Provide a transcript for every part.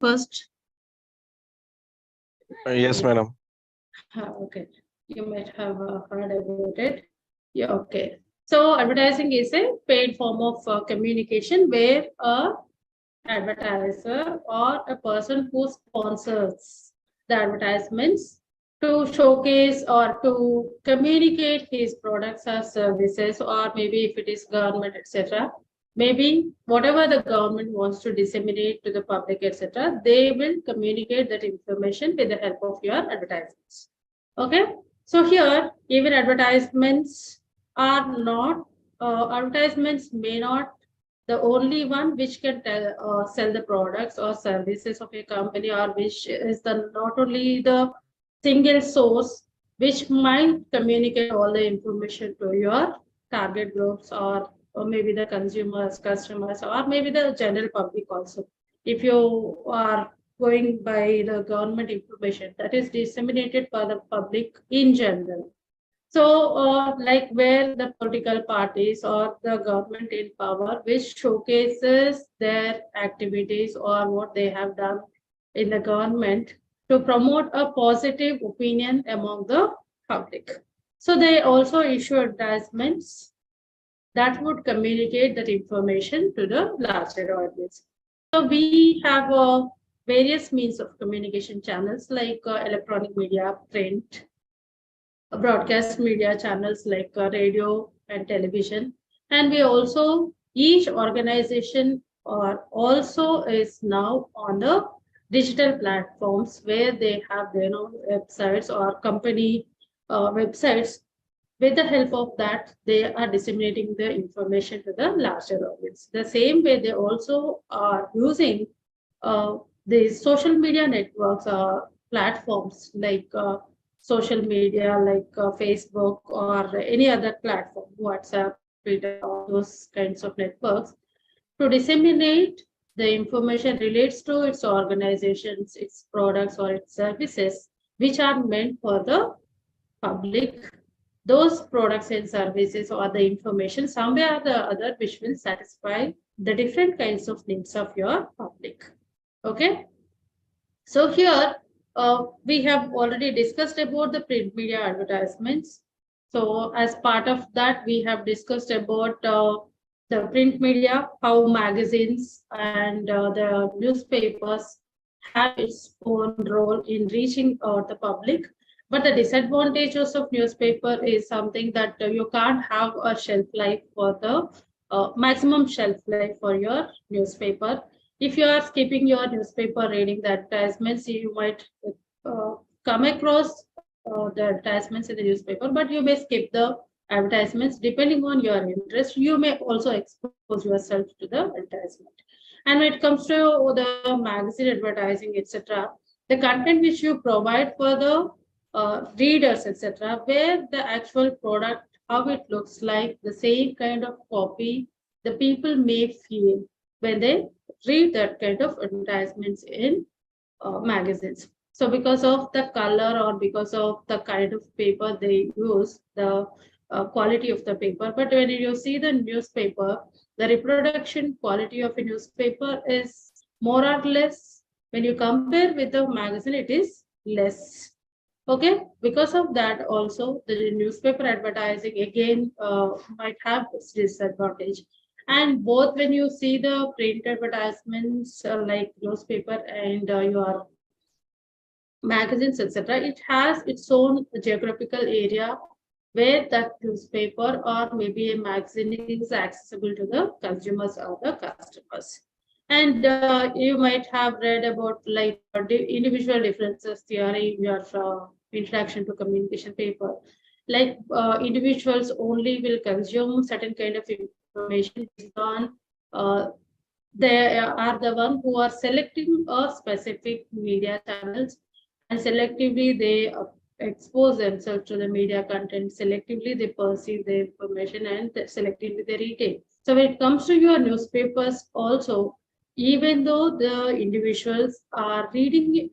first? Yes, madam. Okay, you might have heard about it. Yeah, okay. So advertising is a paid form of communication where a advertiser or a person who sponsors the advertisements to showcase or to communicate his products or services, or maybe if it is government, etc. Maybe whatever the government wants to disseminate to the public, etc., they will communicate that information with the help of your advertisements. Okay, so here even advertisements are not, advertisements may not the only one which can sell the products or services of a company, or which is the not only the single source which might communicate all the information to your target groups, or maybe the consumers, customers, or maybe the general public also. If you are going by the government information that is disseminated for the public in general, so, like where the political parties or the government in power, which showcases their activities or what they have done in the government to promote a positive opinion among the public. So, they also issue advertisements that would communicate that information to the larger audience. So, we have various means of communication channels like electronic media, print, broadcast media channels like radio and television. And we also, each organization or also is now on the digital platforms where they have their own websites or company websites. With the help of that, they are disseminating the information to the larger audience. The same way, they also are using the social media networks or platforms like social media like Facebook or any other platform, WhatsApp, Twitter, all those kinds of networks, to disseminate the information relates to its organizations, its products, or its services, which are meant for the public. Those products and services or the information somewhere or the other which will satisfy the different kinds of needs of your public. Okay. So here we have already discussed about the print media advertisements. So as part of that, we have discussed about the print media, how magazines and the newspapers have its own role in reaching the public. But the disadvantages of newspaper is something that you can't have a shelf life for the maximum shelf life for your newspaper. If you are skipping your newspaper reading the advertisements, you might come across the advertisements in the newspaper, but you may skip the advertisements depending on your interest. You may also expose yourself to the advertisement. And when it comes to the magazine advertising, etc., the content which you provide for the readers, etc., where the actual product, how it looks like, the same kind of copy the people may feel when they read that kind of advertisements in magazines. So because of the color or because of the kind of paper they use, the quality of the paper. But when you see the newspaper, the reproduction quality of a newspaper is more or less, when you compare with the magazine, it is less. Okay, because of that also the newspaper advertising again might have this disadvantage. And both when you see the print advertisements like newspaper and your magazines, etc., it has its own geographical area where that newspaper or maybe a magazine is accessible to the consumers or the customers. And you might have read about like individual differences theory in your introduction to communication paper. Like individuals only will consume certain kind of information based on they are the one who are selecting a specific media channels, and selectively they expose themselves to the media content, selectively they perceive the information, and selectively they retain. So when it comes to your newspapers also, even though the individuals are reading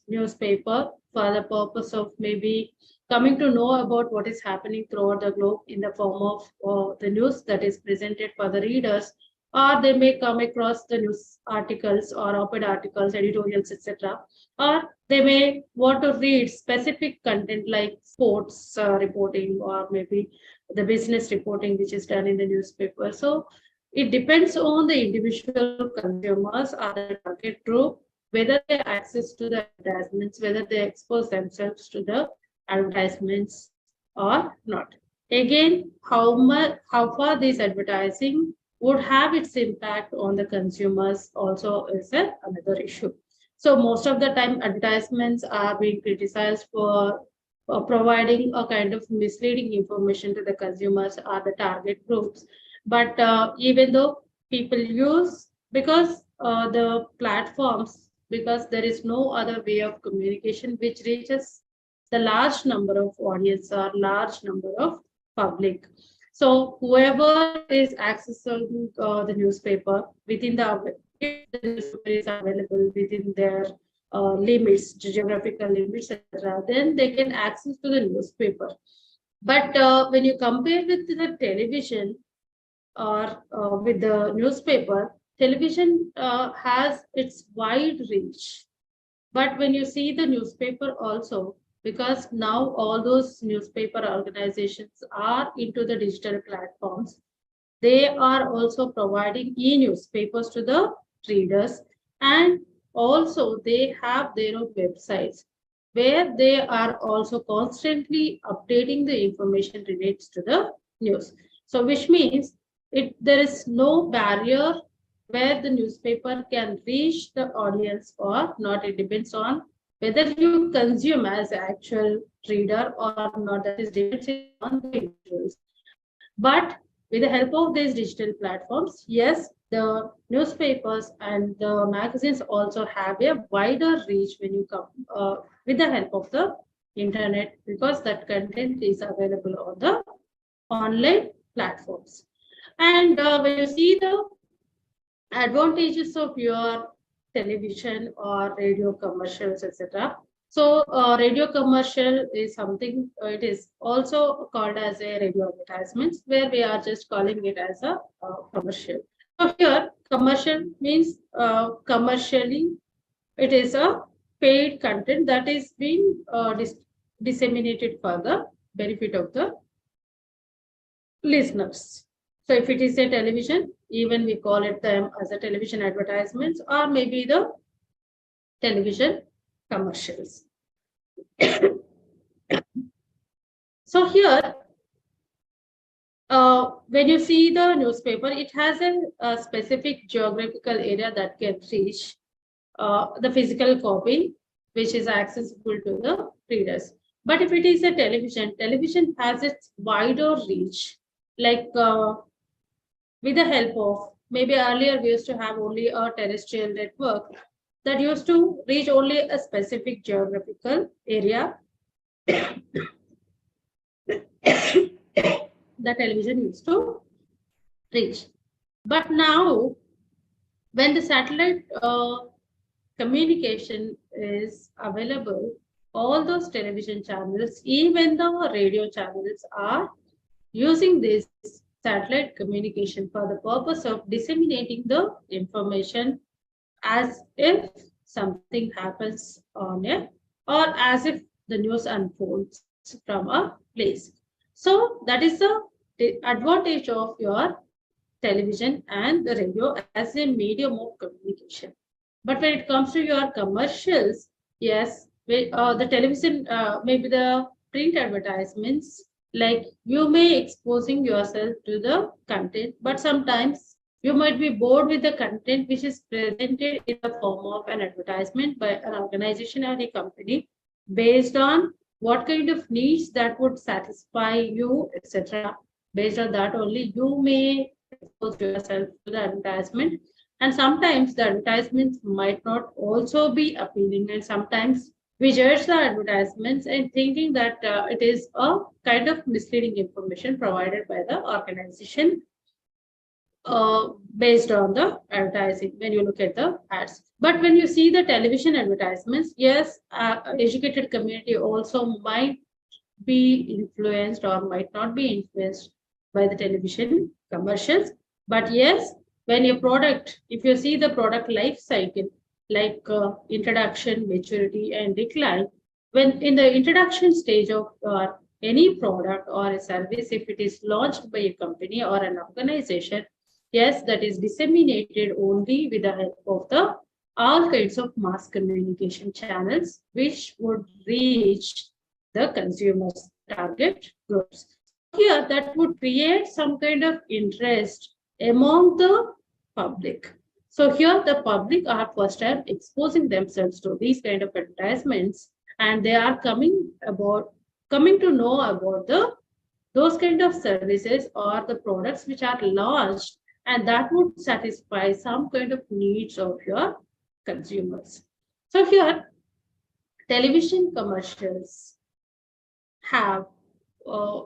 newspaper for the purpose of maybe coming to know about what is happening throughout the globe in the form of the news that is presented for the readers, or they may come across the news articles or op-ed articles, editorials, etc. Or they may want to read specific content like sports reporting, or maybe the business reporting which is done in the newspaper. So it depends on the individual consumers or the target group, whether they access to the advertisements, whether they expose themselves to the advertisements or not. Again, how far this advertising would have its impact on the consumers also is another issue. So most of the time advertisements are being criticized for providing a kind of misleading information to the consumers or the target groups. But even though people use, because the platforms, because there is no other way of communication which reaches the large number of audience or large number of public. So whoever is accessing the newspaper within the, if the newspaper is available within their limits, geographical limits, etc., then they can access to the newspaper. But when you compare with the television or with the newspaper, television has its wide reach. But when you see the newspaper also, because now all those newspaper organizations are into the digital platforms, they are also providing e-newspapers to the readers, and also they have their own websites where they are also constantly updating the information relates to the news. So which means there is no barrier where the newspaper can reach the audience or not. It depends on whether you consume as an actual reader or not. That is depends on the individuals. But with the help of these digital platforms, yes, the newspapers and the magazines also have a wider reach when you come with the help of the internet, because that content is available on the online platforms. And when you see the advantages of your television or radio commercials, etc. So radio commercial is something, it is also called as a radio advertisements, where we are just calling it as a commercial. So here commercial means commercially it is a paid content that is being disseminated for the benefit of the listeners. So if it is a television, even we call it them as a television advertisements, or maybe the television commercials. So here, when you see the newspaper, it has a specific geographical area that can reach the physical copy, which is accessible to the readers. But if it is a television, television has its wider reach, like with the help of, maybe earlier we used to have only a terrestrial network that used to reach only a specific geographical area. The television used to reach. But now, when the satellite communication is available, all those television channels, even the radio channels, are using this satellite communication for the purpose of disseminating the information as if something happens on it, or as if the news unfolds from a place. So that is the advantage of your television and the radio as a medium of communication. But when it comes to your commercials, yes, the television, maybe the print advertisements, like you may exposing yourself to the content, but sometimes you might be bored with the content which is presented in the form of an advertisement by an organization or a company, based on what kind of needs that would satisfy you, etc. Based on that only, you may expose yourself to the advertisement. And sometimes the advertisements might not also be appealing, and sometimes we judge the advertisements and thinking that it is a kind of misleading information provided by the organization based on the advertising when you look at the ads. But when you see the television advertisements, yes, educated community also might be influenced or might not be influenced by the television commercials. But yes, when your product, if you see the product life cycle, like introduction, maturity, and decline, when in the introduction stage of any product or a service, if it is launched by a company or an organization, yes, that is disseminated only with the help of the all kinds of mass communication channels, which would reach the consumers, the target groups. So here that would create some kind of interest among the public. So here the public are first time exposing themselves to these kind of advertisements, and they are coming to know about the those kind of services or the products which are launched, and that would satisfy some kind of needs of your consumers. So here television commercials have uh,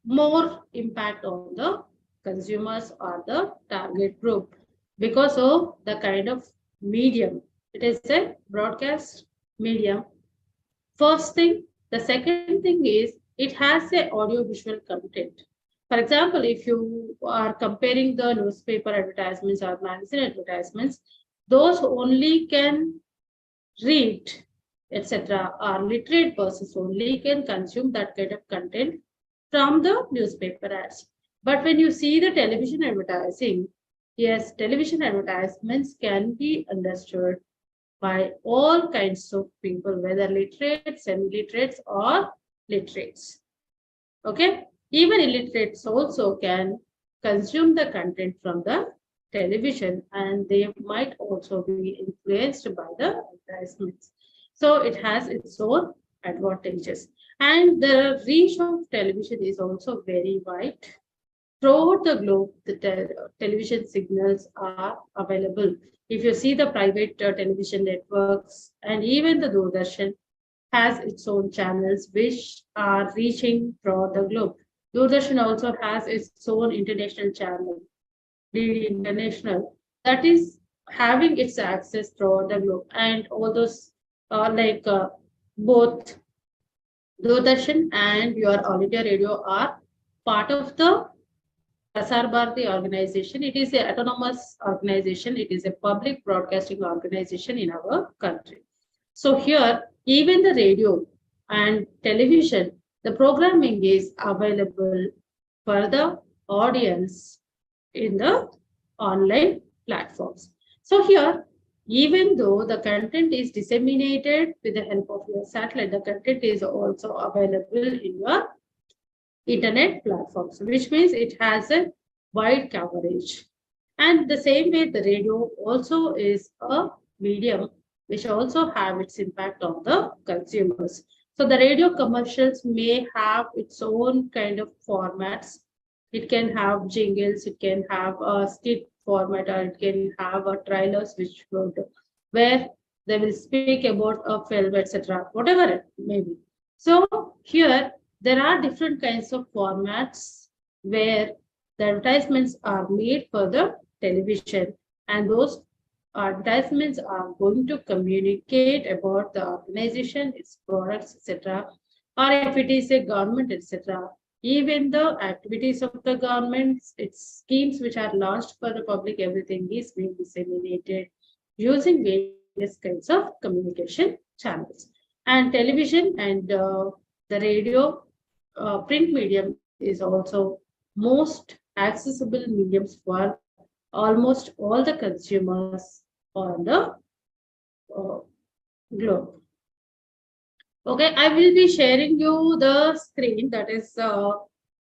more impact on the consumers or the target group because of the kind of medium. It is a broadcast medium. First thing, the second thing is it has a audio visual content. For example, if you are comparing the newspaper advertisements or magazine advertisements, those only can read, etc., or literate persons only can consume that kind of content from the newspaper ads. But when you see the television advertising, yes, television advertisements can be understood by all kinds of people, whether literate, semi-literates, or literates. Okay, even illiterates also can consume the content from the television, and they might also be influenced by the advertisements. So it has its own advantages. And the reach of television is also very wide. Throughout the globe, the television signals are available. If you see the private television networks and even the Doordarshan has its own channels which are reaching throughout the globe. Doordarshan also has its own international channel, DD International, that is having its access throughout the globe. And all those both Doordarshan and your All India Radio are part of the Prasar Bharati organization. It is an autonomous organization. It is a public broadcasting organization in our country. So here, even the radio and television, the programming is available for the audience in the online platforms. So here, even though the content is disseminated with the help of your satellite, the content is also available in your internet platforms, which means it has a wide coverage. And the same way, the radio also is a medium which also have its impact on the consumers. So the radio commercials may have its own kind of formats. It can have jingles, it can have a skit format, or it can have a trailers which would where they will speak about a film, etc., whatever it may be. So here there are different kinds of formats where the advertisements are made for the television, and those advertisements are going to communicate about the organization, its products, etc. Or if it is a government, etc. Even the activities of the governments, its schemes which are launched for the public, everything is being disseminated using various kinds of communication channels. And television and the radio, print medium is also most accessible mediums for almost all the consumers on the uh, globe. Okay, I will be sharing you the screen that is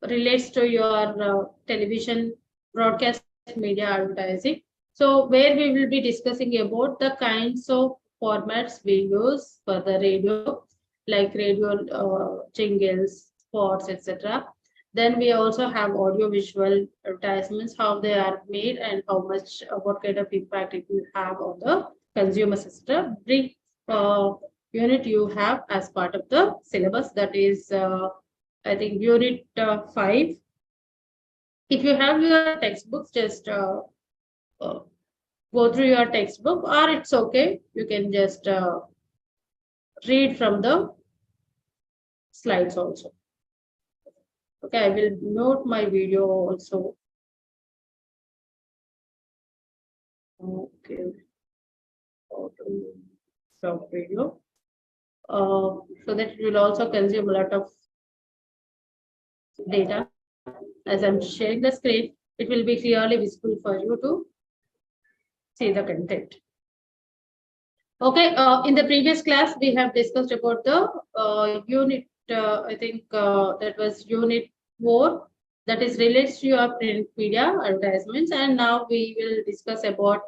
relates to your television broadcast media advertising. So where we will be discussing about the kinds of formats we use for the radio, like radio jingles, spots, etc. Then we also have audio visual advertisements, how they are made and how much, what kind of impact it will have on the consumer system. Brief unit you have as part of the syllabus, that is, I think, unit 5. If you have your textbooks, just uh, go through your textbook, or it's okay, you can just read from the slides also. Okay, I will note my video also. Okay. How to stop video. So that it will also consume a lot of data. As I'm sharing the screen, it will be clearly visible for you to see the content. Okay, in the previous class, we have discussed about the unit, I think that was unit 4, that is relates to your print media advertisements. And now we will discuss about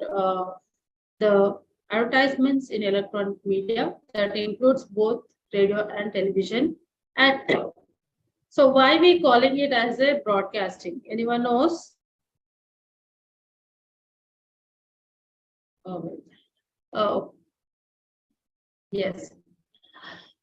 the advertisements in electronic media that includes both radio and television. And so why we calling it as a broadcasting? Anyone knows? Oh, oh, yes.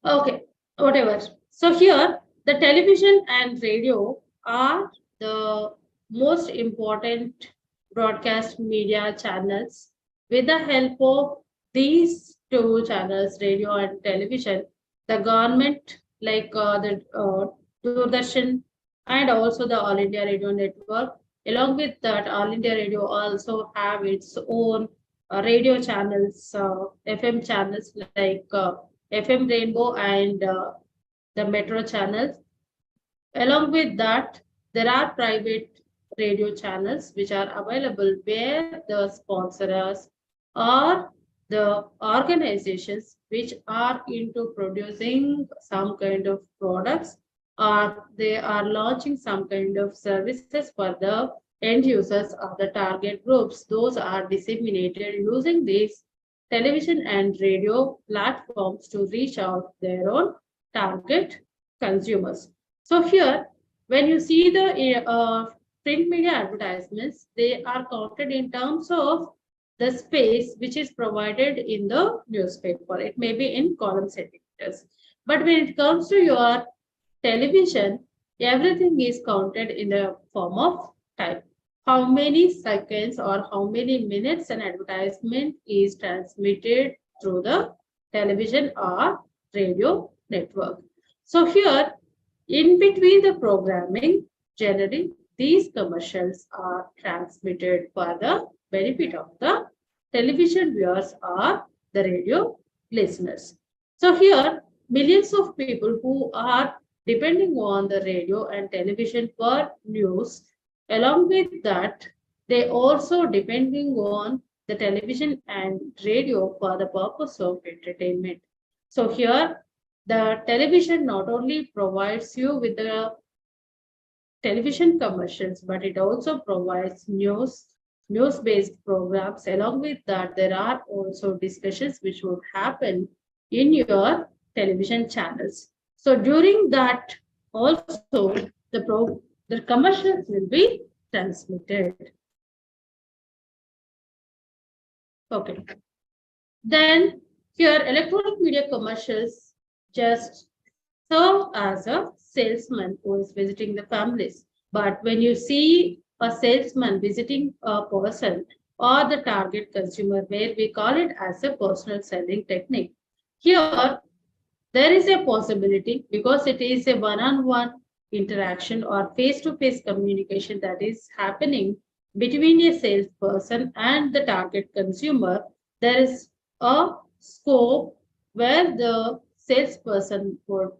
Okay, whatever. So here, the television and radio are the most important broadcast media channels. With the help of these two channels, radio and television, the government, like the Doordarshan and also the All India Radio Network, along with that, All India Radio also have its own radio channels, FM channels like FM Rainbow and the Metro channels. Along with that, there are private radio channels which are available where the sponsors or the organizations which are into producing some kind of products, or they are launching some kind of services for the end users or the target groups. Those are disseminated using these television and radio platforms to reach out their own target consumers. So here, when you see the print media advertisements, they are counted in terms of the space which is provided in the newspaper. It may be in column centimeters. But when it comes to your television, everything is counted in the form of time. How many seconds or how many minutes an advertisement is transmitted through the television or radio network. So here, in between the programming, generally these commercials are transmitted for the benefit of the television viewers or the radio listeners. So here, millions of people who are depending on the radio and television for news. Along with that, they also depending on the television and radio for the purpose of entertainment. So here, the television not only provides you with the television commercials, but it also provides news-based programs. Along with that, there are also discussions which would happen in your television channels. So during that, also the commercials will be transmitted. Okay. Then here electronic media commercials just serve as a salesman who is visiting the families. But when you see a salesman visiting a person or the target consumer, where we call it as a personal selling technique, here there is a possibility, because it is a one-on-one interaction or face-to-face communication that is happening between a salesperson and the target consumer. There is a scope where the salesperson would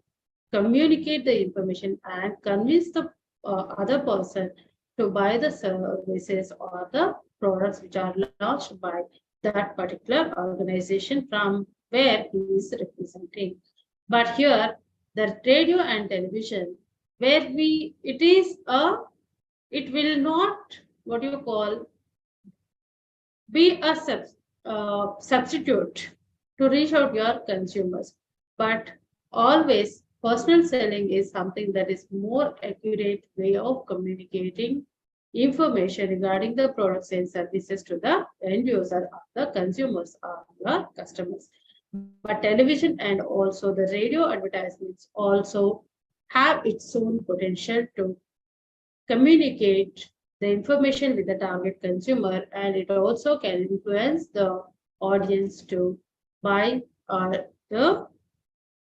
communicate the information and convince the other person to buy the services or the products which are launched by that particular organization from where he is representing. But here, the radio and television, where it will not, what you call, be a substitute to reach out your consumers. But always, personal selling is something that is more accurate way of communicating information regarding the products and services to the end user, or the consumers, or your customers. But television and also the radio advertisements also have its own potential to communicate the information with the target consumer, and it also can influence the audience to buy the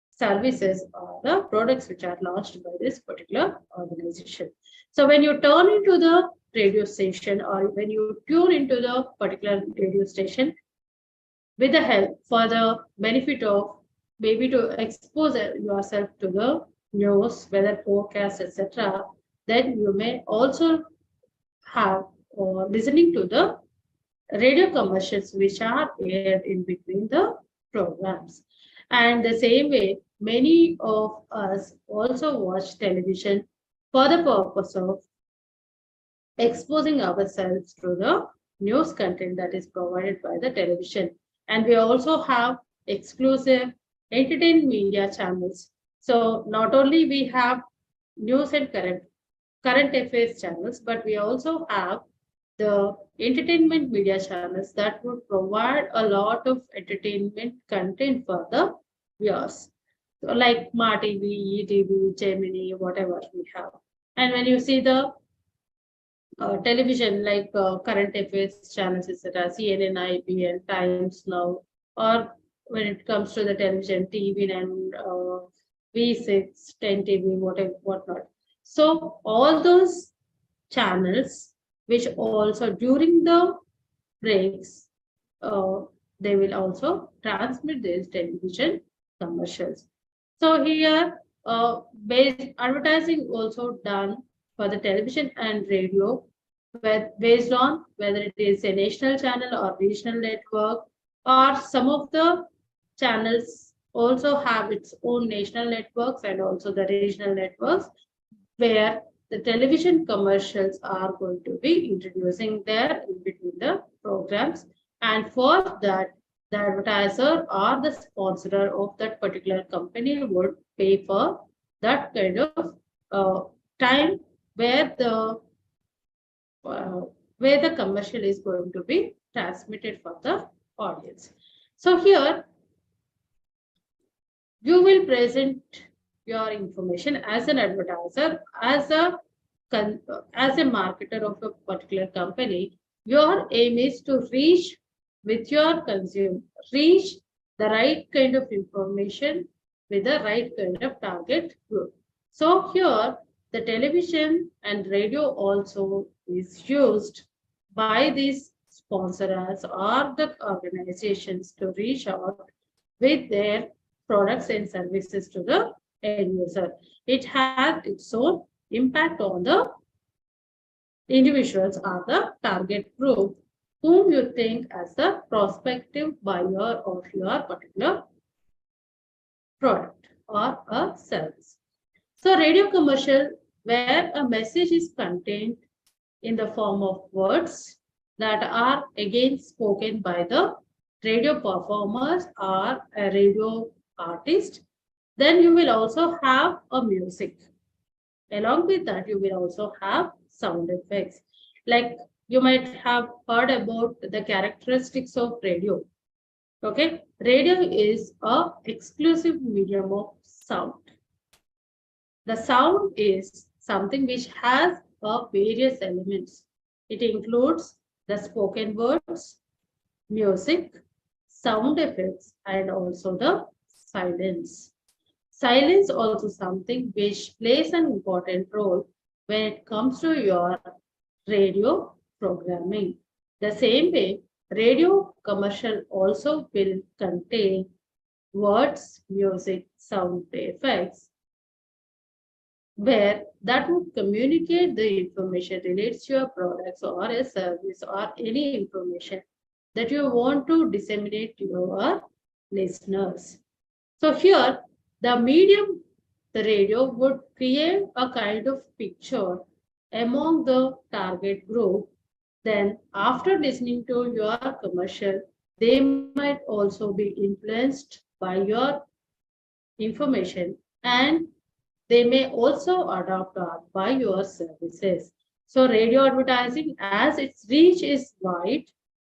services or the products which are launched by this particular organization. So when you turn into the radio station or when you tune into the particular radio station with the help for the benefit of maybe to expose yourself to the news, weather forecast, etc., then you may also have or listening to the radio commercials which are aired in between the programs. And the same way, many of us also watch television for the purpose of exposing ourselves to the news content that is provided by the television. And we also have exclusive entertainment media channels. So not only we have news and current affairs channels, but we also have the entertainment media channels that would provide a lot of entertainment content for the viewers. So like Ma TV, ETV, Gemini, whatever we have. And when you see the television like current affairs channels, etc., CNN, IPN, Times Now, or when it comes to the television, TV and V6, 10 TV, whatever, whatnot. So all those channels, which also during the breaks, they will also transmit these television commercials. So here, based advertising also done for the television and radio, based on whether it is a national channel or regional network, or some of the channels also have its own national networks and also the regional networks, where the television commercials are going to be introducing there in between the programs. And for that, the advertiser or the sponsor of that particular company would pay for that kind of time where the commercial is going to be transmitted for the audience. So here you will present your information as an advertiser, as a marketer of a particular company. Your aim is to reach with your consumer, reach the right kind of information with the right kind of target group. So here the television and radio also is used by these sponsors or the organizations to reach out with their products and services to the end user. It has its own impact on the individuals or the target group whom you think as the prospective buyer of your particular product or a service. So radio commercial, where a message is contained in the form of words that are again spoken by the radio performers or a radio artist, then you will also have a music. Along with that, you will also have sound effects. Like you might have heard about the characteristics of radio. Okay, radio is a exclusive medium of sound. The sound is something which has various elements. It includes the spoken words, music, sound effects, and also the silence. Silence also something which plays an important role when it comes to your radio programming. The same way, radio commercial also will contain words, music, sound effects, where that would communicate the information relates to your products or a service or any information that you want to disseminate to your listeners. So here, the medium, the radio, would create a kind of picture among the target group. Then after listening to your commercial, they might also be influenced by your information, and they may also adopt or buy your services. So radio advertising, as its reach is wide,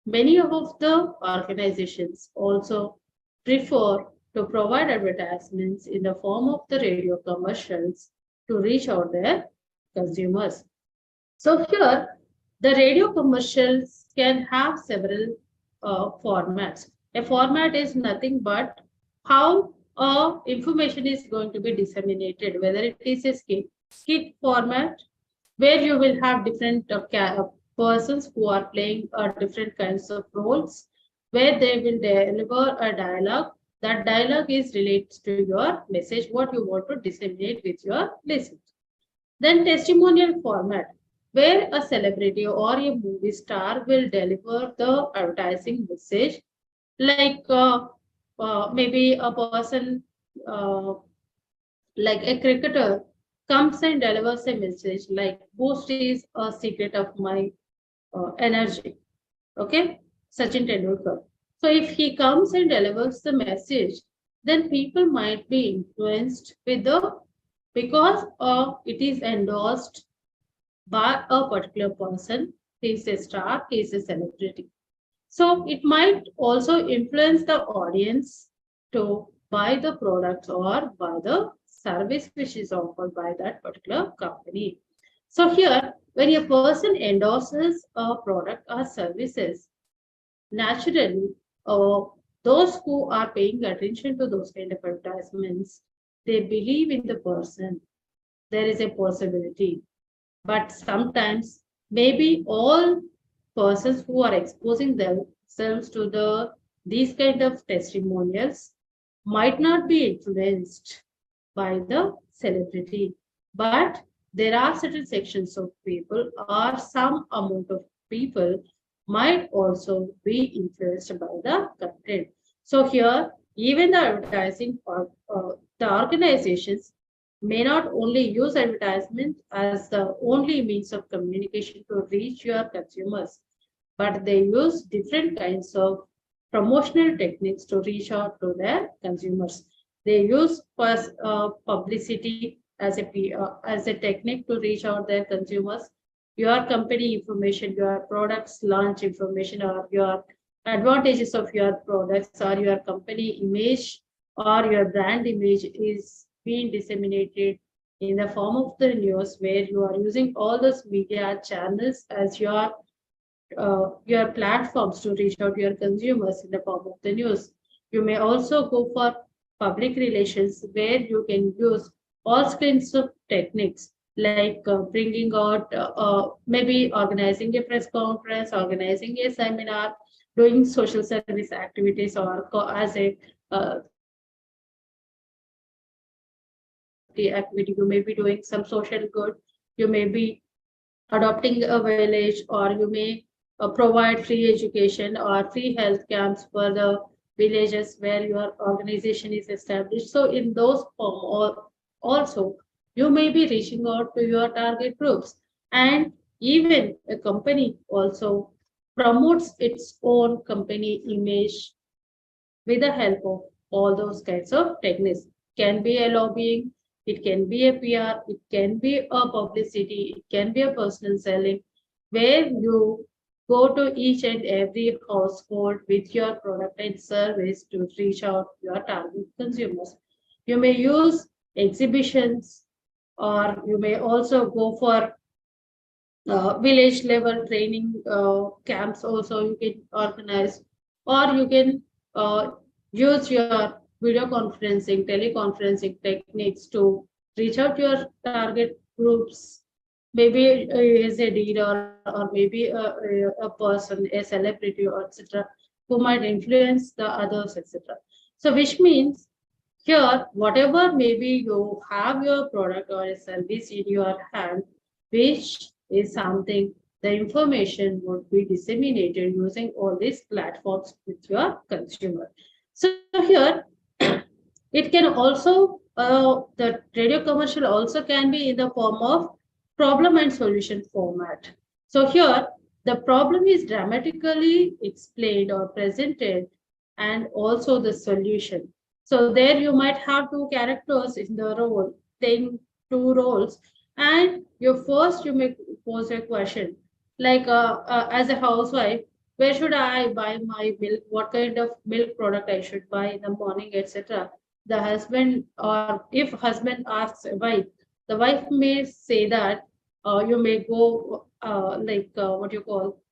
many of the organizations also prefer to provide advertisements in the form of the radio commercials to reach out their consumers. So here, the radio commercials can have several formats. A format is nothing but how information is going to be disseminated, whether it is a skit format where you will have different persons who are playing different kinds of roles, where they will deliver a dialogue. That dialogue is related to your message, what you want to disseminate with your listeners. Then testimonial format, where a celebrity or a movie star will deliver the advertising message, like maybe a person uh, like a cricketer comes and delivers a message like boost is a secret of my energy. Okay, Sachin Tendulkar. So if he comes and delivers the message, then people might be influenced with the because it is endorsed by a particular person. He is a star, he is a celebrity. So it might also influence the audience to buy the product or buy the service which is offered by that particular company. So here, when a person endorses a product or services, naturally, those who are paying attention to those kind of advertisements, they believe in the person. There is a possibility, but sometimes maybe all persons who are exposing themselves to these kind of testimonials might not be influenced by the celebrity, but there are certain sections of people or some amount of people might also be influenced by the content. So here, even the advertising or the organizations may not only use advertisement as the only means of communication to reach your consumers, but they use different kinds of promotional techniques to reach out to their consumers. They use publicity as a technique to reach out their consumers. Your company information, your products launch information, or your advantages of your products, or your company image, or your brand image is being disseminated in the form of the news, where you are using all those media channels as your platforms to reach out to your consumers in the form of the news. You may also go for public relations, where you can use all kinds of techniques like bringing out, maybe organizing a press conference, organizing a seminar, doing social service activities, or as a charity activity. You may be doing some social good. You may be adopting a village, or you may provide free education or free health camps for the villages where your organization is established. So in those form, or also you may be reaching out to your target groups. And even a company also promotes its own company image with the help of all those kinds of techniques. Can be a lobbying, it can be a PR, it can be a publicity, it can be a personal selling, where you go to each and every household with your product and service to reach out your target consumers. You may use exhibitions, or you may also go for village level training camps also you can organize, or you can uh, use your video conferencing teleconferencing techniques to reach out to your target groups. Maybe is a dealer, or maybe a person, a celebrity, or etc., who might influence the others, etc. So which means here, whatever maybe you have your product or a service in your hand, which is something the information would be disseminated using all these platforms with your consumer. So here, it can also, the radio commercial also can be in the form of problem and solution format. So here, the problem is dramatically explained or presented, and also the solution. So there you might have two characters in the role, playing two roles, and you may pose a question like, as a housewife, where should I buy my milk? What kind of milk product I should buy in the morning, etc. The husband, or if husband asks a wife, the wife may say that you may go, what you call,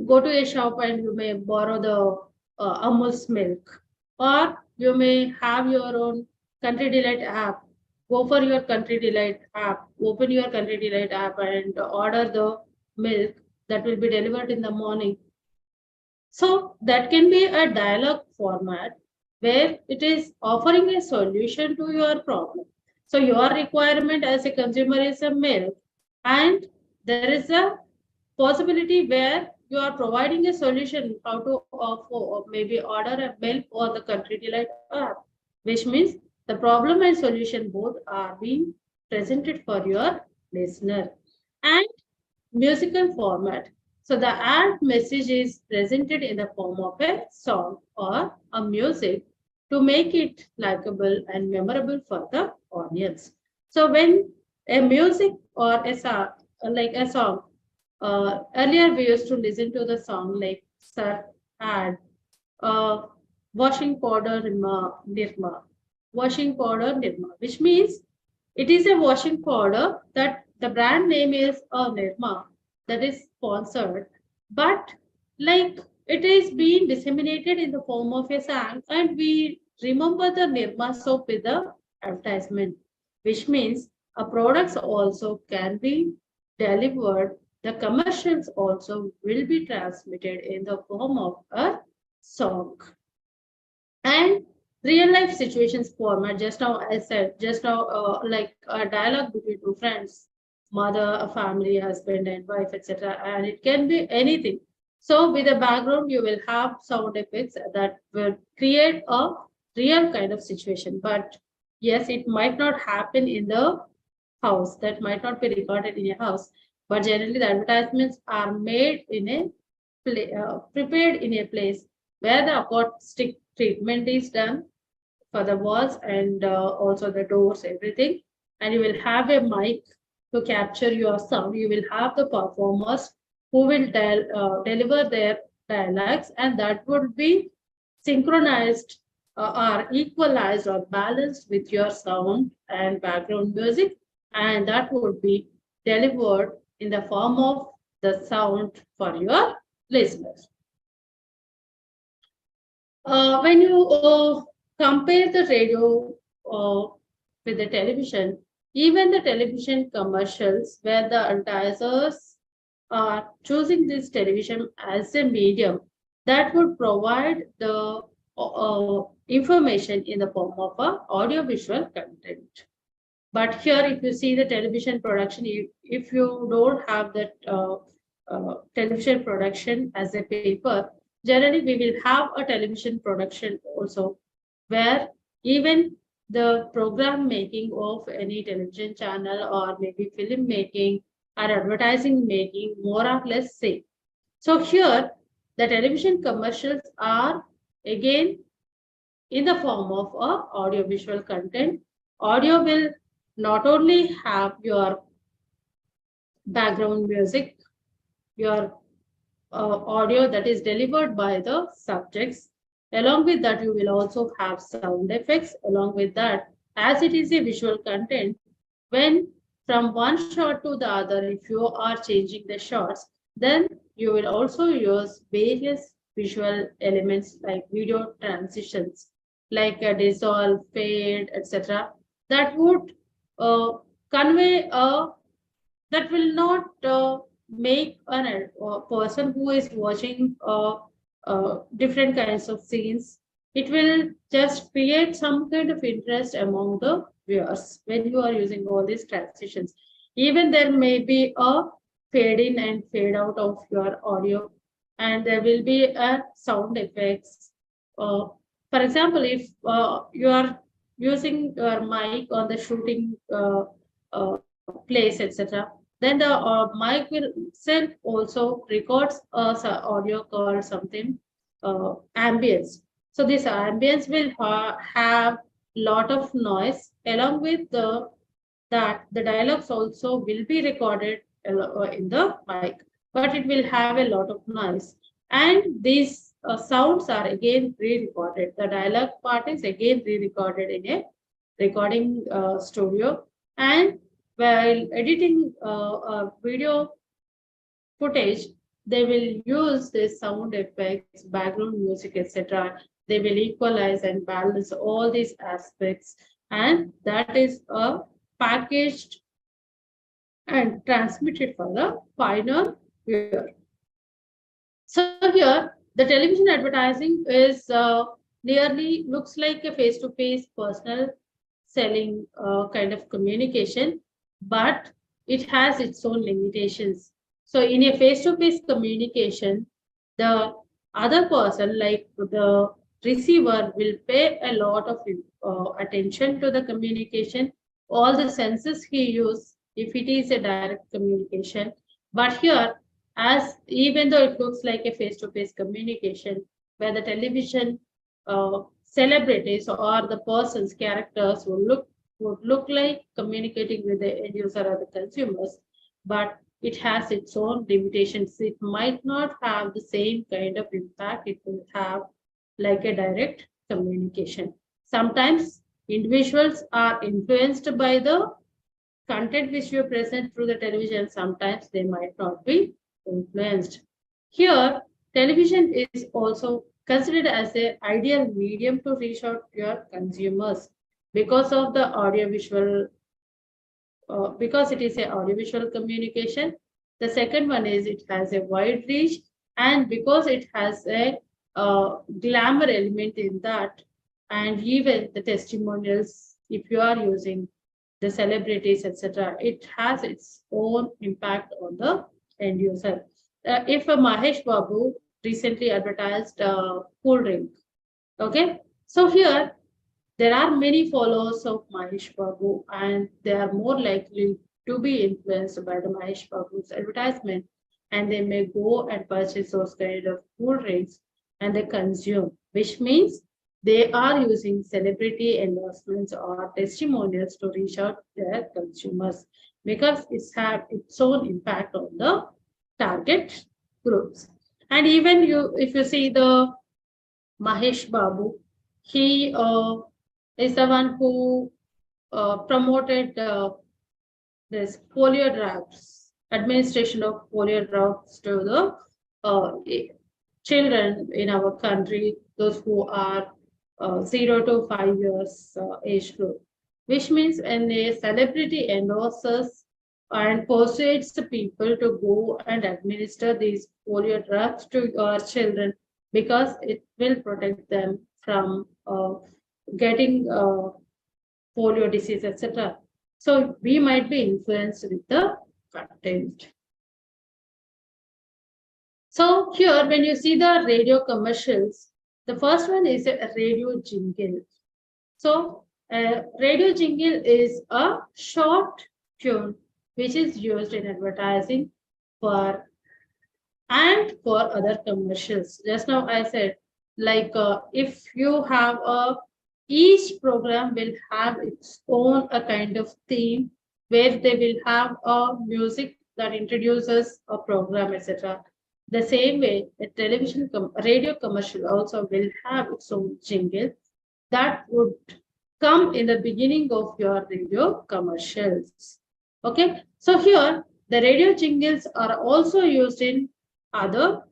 go to a shop and you may borrow the Amul's milk, or you may have your own country delight app go for your Country Delight app, open your Country Delight app and order the milk that will be delivered in the morning. So that can be a dialogue format where it is offering a solution to your problem. So your requirement as a consumer is a milk, and there is a possibility where you are providing a solution how to offer or maybe order a milk or the Country Delight app, which means the problem and solution both are being presented for your listener. And musical format. So the ad message is presented in the form of a song or a music to make it likable and memorable for the audience. So when a music or a song, like a song, earlier we used to listen to the song like Sir ad, uh, washing powder Nirma, washing powder Nirma, which means it is a washing powder that the brand name is Nirma that is sponsored, but like it is being disseminated in the form of a song, and we remember the Nirma soap with the advertisement, which means a products also can be delivered. The commercials also will be transmitted in the form of a song. And real life situations format, just now I said, just now like a dialogue between two friends, mother, a family, husband and wife, etc., and it can be anything. So with the background you will have sound effects that will create a real kind of situation, but yes, it might not happen in the house, that might not be recorded in a house, but generally the advertisements are made in a prepared in a place where the acoustic treatment is done for the walls and also the doors, everything. And you will have a mic to capture your sound. You will have the performers who will deliver their dialogues, and that would be synchronized or equalized or balanced with your sound and background music, and that would be delivered in the form of the sound for your listeners. When you compare the radio with the television, even the television commercials where the advertisers are choosing this television as a medium that would provide the information in the form of a audiovisual content. But here, if you see the television production, if you don't have that television production as a paper, generally we will have a television production also, where even the program making of any television channel or maybe film making or advertising making more or less same. So here, the television commercials are again in the form of a audiovisual content. Audio will not only have your background music, your audio that is delivered by the subjects. Along with that, you will also have sound effects. Along with that, as it is a visual content, when from one shot to the other, if you are changing the shots, then you will also use various visual elements like video transitions, like a dissolve, fade, etc. That would convey a that will not make a person who is watching different kinds of scenes. It will just create some kind of interest among the viewers when you are using all these transitions. Even there may be a fade in and fade out of your audio, and there will be a sound effects. For example, if you are using your mic on the shooting place, etc., then the mic will itself also records audio called something ambience. So this ambience will have lot of noise. Along with that, the dialogues also will be recorded in the mic, but it will have a lot of noise. And these sounds are again re-recorded. The dialogue part is again re-recorded in a recording studio. And while editing video footage, they will use the sound effects, background music, etc. They will equalize and balance all these aspects and that is packaged and transmitted for the final viewer. So here, the television advertising is nearly looks like a face-to-face personal selling kind of communication, but it has its own limitations. So in a face-to-face communication, the other person, like the receiver, will pay a lot of attention to the communication, all the senses he uses if it is a direct communication. But here, as even though it looks like a face-to-face communication, where the television celebrities or the person's characters would look like communicating with the end user or the consumers, but it has its own limitations. It might not have the same kind of impact it will have like a direct communication. Sometimes individuals are influenced by the content which you present through the television. Sometimes they might not be influenced. Here, television is also considered as an ideal medium to reach out to your consumers because of the audiovisual, because it is a audiovisual communication. The second one is it has a wide reach, and because it has a glamour element in that, and even the testimonials, if you are using the celebrities, etc., it has its own impact on the end user. If a Mahesh Babu recently advertised cool drink, okay, so here there are many followers of Mahesh Babu, and they are more likely to be influenced by the Mahesh Babu's advertisement, and they may go and purchase those kind of cool drinks and they consume, which means they are using celebrity endorsements or testimonials to reach out to their consumers because it's have its own impact on the target groups. And even you, if you see the Mahesh Babu, he is the one who promoted this polio drops, administration of polio drops to the children in our country, those who are 0 to 5 years age group, which means when a celebrity endorses and persuades the people to go and administer these polio drugs to your children because it will protect them from getting polio disease, etc. So we might be influenced with the content. So here, when you see the radio commercials, the first one is a radio jingle. So a radio jingle is a short tune which is used in advertising for and for other commercials. Just now I said, like if you have a each program will have its own a kind of theme where they will have a music that introduces a program, etc. The same way, a radio commercial also will have its own jingle that would come in the beginning of your radio commercials. Okay, so here the radio jingles are also used in other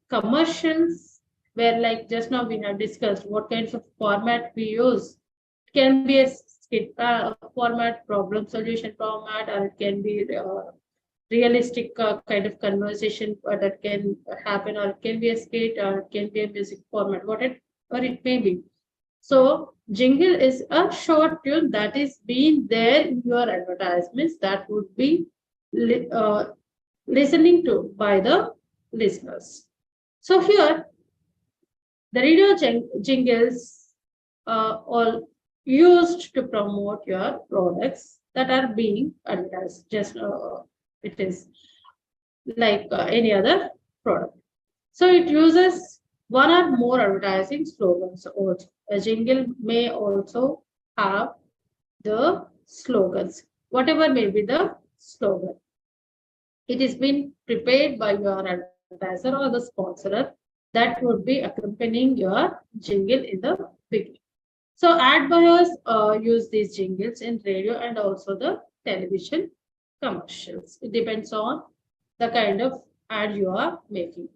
commercials where, like just now we have discussed what kinds of format we use. It can be a skit format, problem solution format, or it can be realistic kind of conversation that can happen, or it can be a skit, or it can be a music format, whatever it may be. So jingle is a short tune that is being there in your advertisements that would be listening to by the listeners. So here the radio jingles all used to promote your products that are being advertised. Just it is like any other product. So it uses one or more advertising slogans. Also, a jingle may also have the slogans, whatever may be the slogan. It is been prepared by your advertiser or the sponsorer that would be accompanying your jingle in the beginning. So ad buyers use these jingles in radio and also the television commercials. It depends on the kind of ad you are making.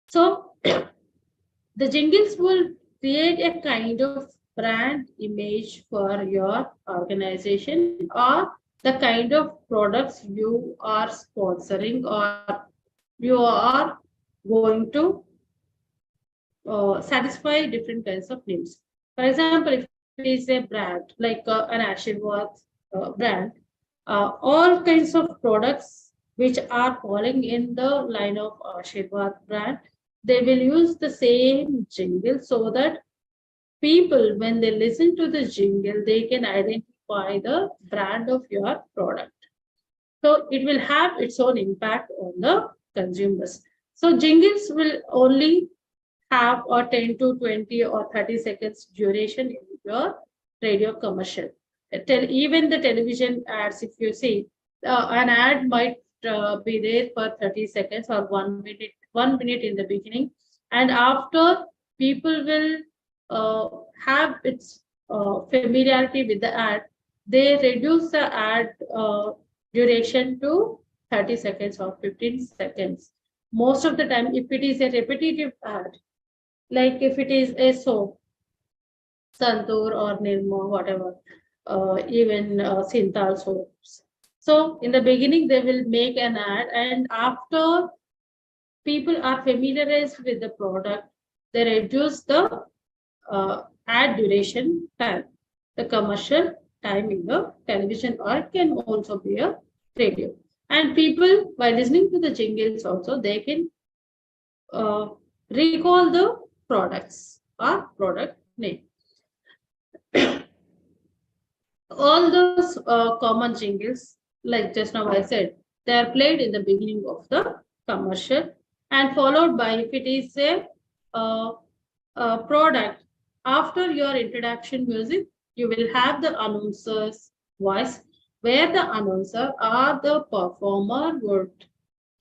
So the jingles will create a kind of brand image for your organization or the kind of products you are sponsoring or you are going to satisfy different kinds of needs. For example, if it is a brand like an Ashirwad brand, all kinds of products which are falling in the line of Ashirwad brand, they will use the same jingle so that people, when they listen to the jingle, they can identify the brand of your product. So it will have its own impact on the consumers. So jingles will only have a 10 to 20 or 30 seconds duration in your radio commercial. Even the television ads, if you see, an ad might be there for 30 seconds or 1 minute in the beginning. And after, people will have its familiarity with the ad, they reduce the ad duration to 30 seconds or 15 seconds. Most of the time, if it is a repetitive ad, like if it is a soap, Santur or Nirma, whatever, even Sinthal soaps. So in the beginning, they will make an ad, and after people are familiarized with the product, they reduce the ad duration time, the commercial time in the television, or it can also be a radio. And people, by listening to the jingles also, they can uh, recall the products or product name. All those common jingles, like just now I said, they are played in the beginning of the commercial and followed by, if it is uh, a product, after your introduction music, you will have the announcer's voice, where the announcer or the performer would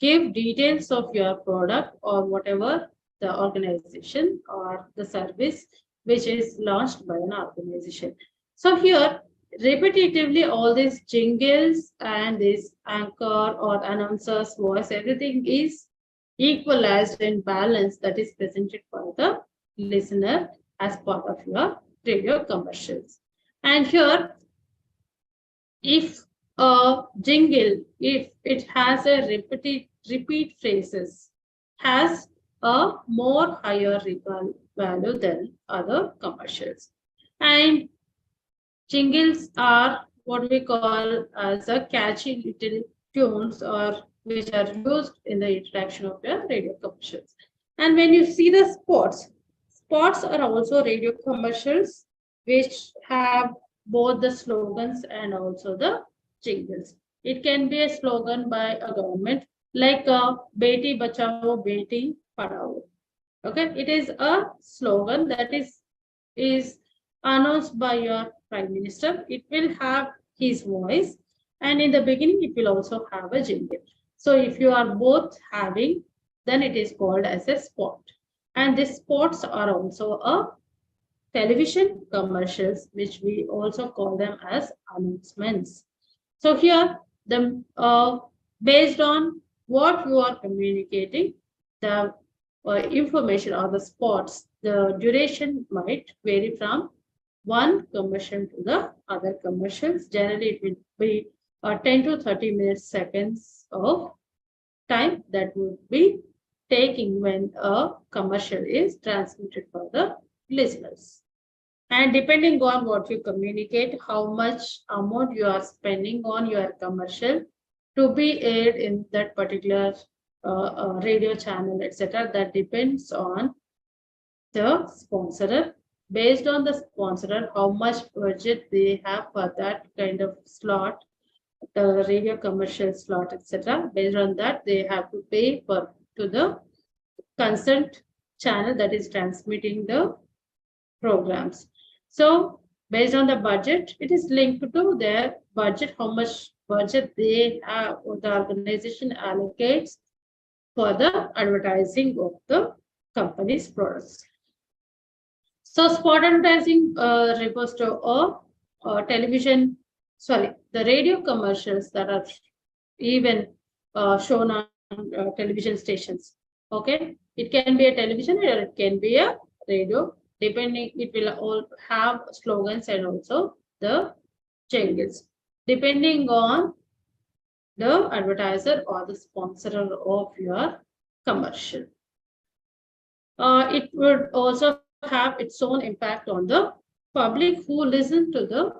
give details of your product or whatever the organization or the service which is launched by an organization. So here, repetitively, all these jingles and this anchor or announcer's voice, everything is equalized and balanced, that is presented for the listener as part of your radio commercials. And here, if a jingle, if it has a repeat phrases, has a more higher value than other commercials. And jingles are what we call as a catchy little tunes or which are used in the interaction of your radio commercials. And when you see the spots, spots are also radio commercials which have both the slogans and also the jingles. It can be a slogan by a government like Beti Bachao, Beti Padhao. Okay, it is a slogan that is announced by your prime minister. It will have his voice, and in the beginning, it will also have a jingle. So if you are both having, then it is called as a spot. And these spots are also a television commercials, which we also call them as announcements. So here, the based on what you are communicating, the information or the spots, the duration might vary from one commercial to the other commercials. Generally, it will be 10 to 30 minutes seconds of time that would be taking when a commercial is transmitted for the listeners. And depending on what you communicate, how much amount you are spending on your commercial to be aired in that particular radio channel, etc., that depends on the sponsorer. Based on the sponsorer, how much budget they have for that kind of slot, the radio commercial slot, etc. Based on that, they have to pay for to the concerned channel that is transmitting the programs. So based on the budget, it is linked to their budget, how much budget they have, or the organization allocates for the advertising of the company's products. So spot advertising refers to television, sorry, the radio commercials that are even shown on television stations. Okay, it can be a television or it can be a radio depending, it will all have slogans and also the jingles, depending on the advertiser or the sponsor of your commercial. It would also have its own impact on the public who listen to the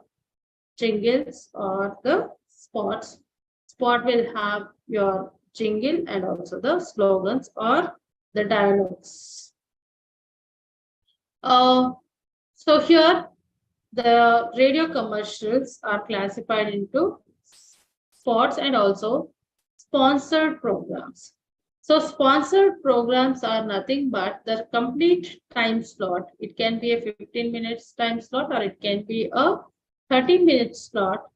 jingles or the spots. Spot will have your jingle and also the slogans or the dialogues. So here the radio commercials are classified into spots and also sponsored programs. So sponsored programs are nothing but the complete time slot. It can be a 15 minutes time slot or it can be a 30-minute slot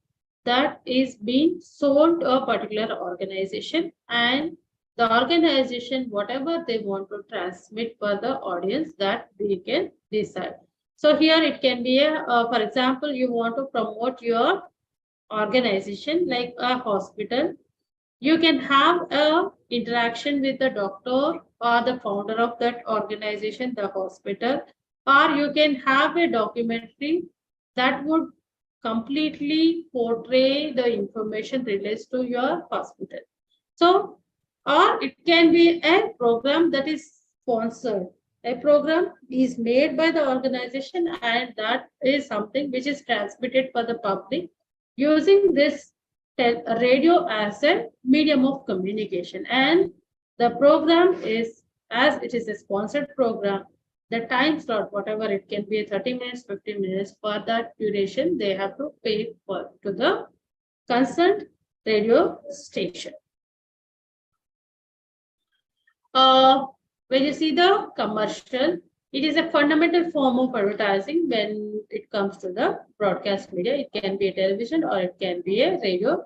that is being sold to a particular organization, and the organization, whatever they want to transmit for the audience, that they can decide. So here it can be a, for example, you want to promote your organization like a hospital. You can have a interaction with the doctor or the founder of that organization, the hospital, or you can have a documentary that would completely portray the information relates to your hospital. So, or it can be a program that is sponsored. A program is made by the organization and that is something which is transmitted for the public using this radio as a medium of communication. And the program is, as it is a sponsored program, the time slot, whatever it can be 30 minutes, 15 minutes, for that duration, they have to pay for to the concerned radio station. When you see the commercial, it is a fundamental form of advertising when it comes to the broadcast media. It can be a television or it can be a radio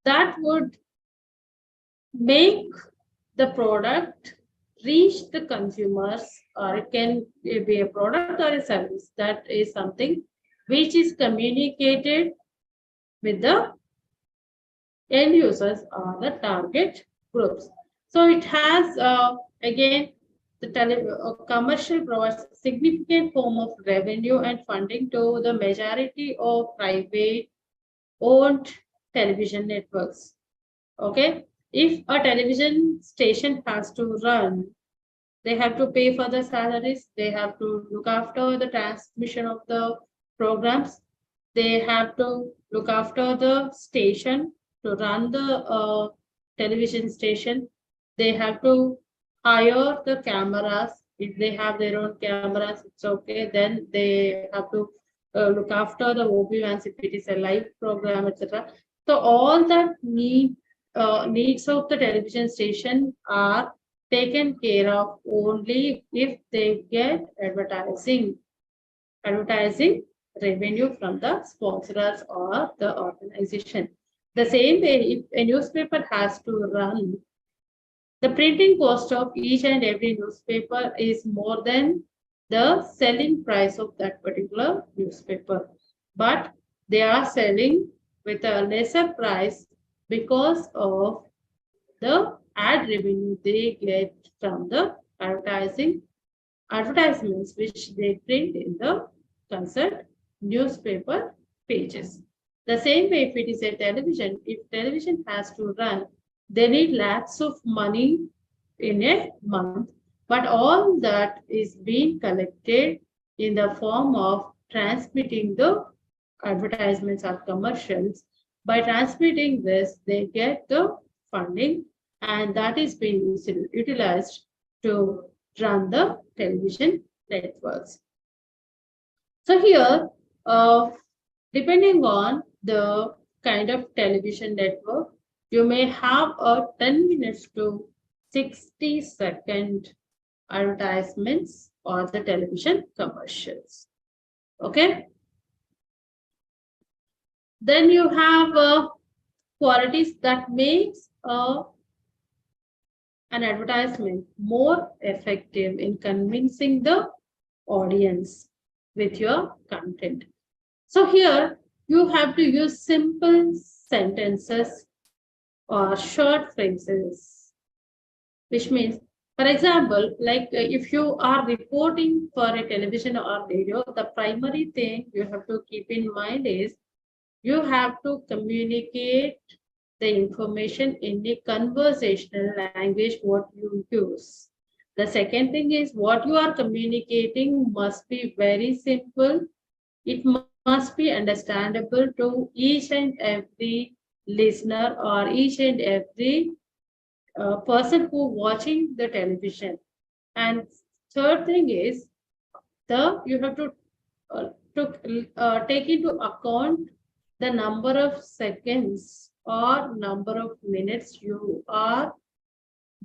that would make the product reach the consumers, or it can be a product or a service that is something which is communicated with the end users or the target groups. So it has again the commercial provides significant form of revenue and funding to the majority of private owned television networks. Okay, if a television station has to run, they have to pay for the salaries, they have to look after the transmission of the programs, they have to look after the station to run the television station, they have to hire the cameras. If they have their own cameras, it's okay. Then they have to look after the OB-1s if it is a live program, etc. So all that needs of the television station are taken care of only if they get advertising revenue from the sponsors or the organization. The same way, if a newspaper has to run, the printing cost of each and every newspaper is more than the selling price of that particular newspaper. But they are selling with a lesser price because of the ad revenue they get from the advertisements which they print in the concerned newspaper pages. The same way, if it is a television, if television has to run, they need lakhs of money in a month, but all that is being collected in the form of transmitting the advertisements or commercials. By transmitting this, they get the funding, and that is being utilized to run the television networks. So here, depending on the kind of television network, you may have a 10 minutes to 60-second advertisements or the television commercials. Okay. Then you have qualities that makes an advertisement more effective in convincing the audience with your content. So here you have to use simple sentences or short phrases, which means For example, like if you are reporting for a television or radio, the primary thing you have to keep in mind is you have to communicate the information in the conversational language what you use. The second thing is what you are communicating must be very simple. It must be understandable to each and every listener or each and every person who watching the television. And third thing is the you have to take into account the number of seconds or number of minutes you are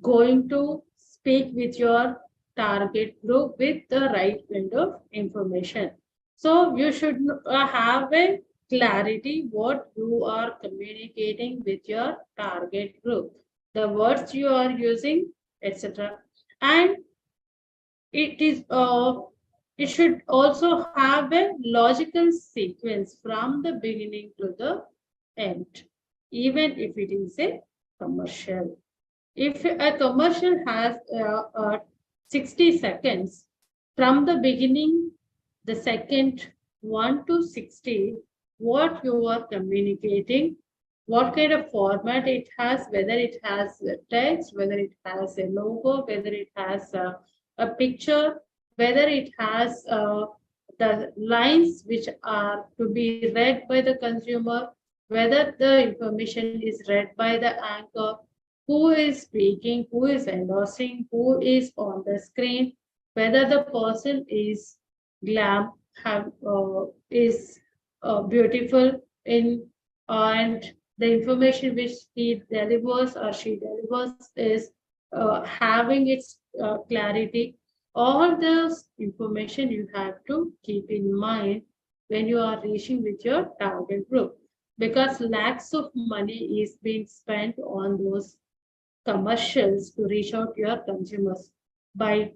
going to speak with your target group with the right kind of information. So you should have a clarity what you are communicating with your target group, the words you are using, etc. And it is it should also have a logical sequence from the beginning to the end, even if it is a commercial. If a commercial has 60 seconds from the beginning, the second 1 to 60, what you are communicating, what kind of format it has, whether it has text, whether it has a logo, whether it has a picture, whether it has the lines which are to be read by the consumer, whether the information is read by the anchor, who is speaking, who is endorsing, who is on the screen, whether the person is glam, is beautiful in, and the information which he delivers or she delivers is having its clarity. All those information you have to keep in mind when you are reaching with your target group, because lakhs of money is being spent on those commercials to reach out to your consumers by